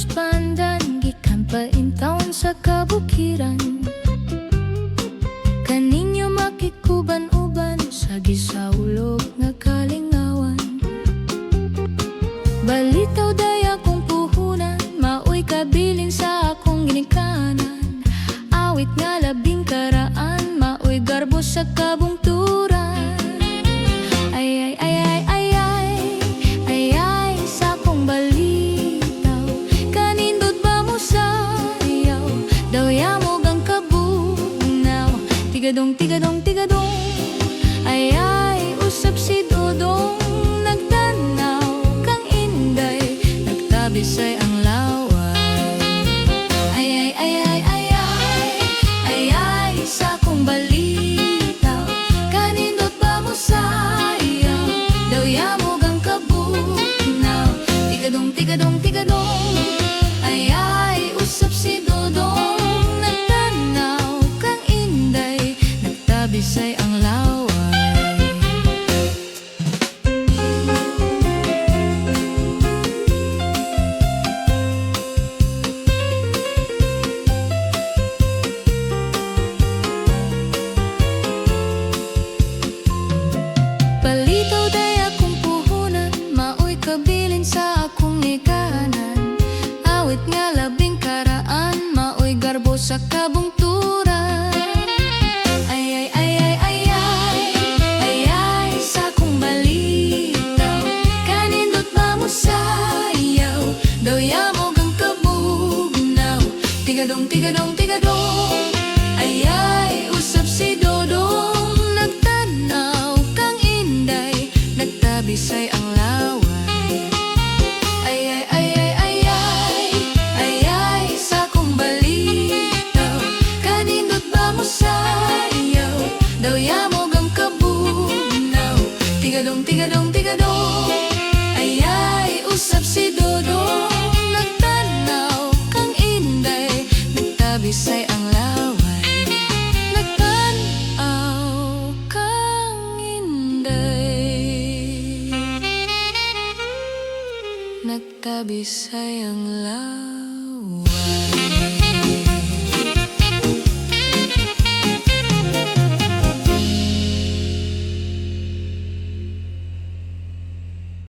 Halos pandan gikan pa intawon sa kabukiran. Kaninyo makikuban-uban sa gisaulog nga kalingawan. Balitaw daya kong puhunan, maoy kabilin sa akong ginikanan. Awit nga labing karaan, maoy garbo sa kabungturan. Ay ay ay ay ay ay ay ay sa akong balitaw. Kanindot ba mo sayaw, daw yamog ang kabugnaw. Tigadong tigadong tigadong, ay ay usap si Dodong. Nagtanaw kang inday, nagtabisay ang laway. Ay ay ay ay ay ay ay ay sa akong balitaw. Kanindot ba mo sayaw, daw yamog ang kabugnaw. Tigadong tigadong tigadong, ay ay usap si Dodong. Nagtanaw kang inday, nagtabisay ang laway. Palitaw day akong puhunan, maoy kabilin sa akong ikanan. Awit nga labing karaan, maoy garbo sa kabungturan. Ay ay ay ay ay ay ay ay sa akong balitaw. Kanindot ba mo sayaw, daw yamog ang kabugnaw. Tigadong tigadong tigadong, ay ay usap si Dodong. Nagtanaw kang inday, nagtabisay ang laway. Ay ay ay ay ay ay ay ay sa akong balitaw. Kanindot ba mo sayaw, daw yamog ang kabugnaw. Tigadong tigadong tigadong, ay ay usap si Dodong. Nagtanaw kang inday, nagtabisay ang laway. Nagtanaw kang inday, nagtabisay ang laway.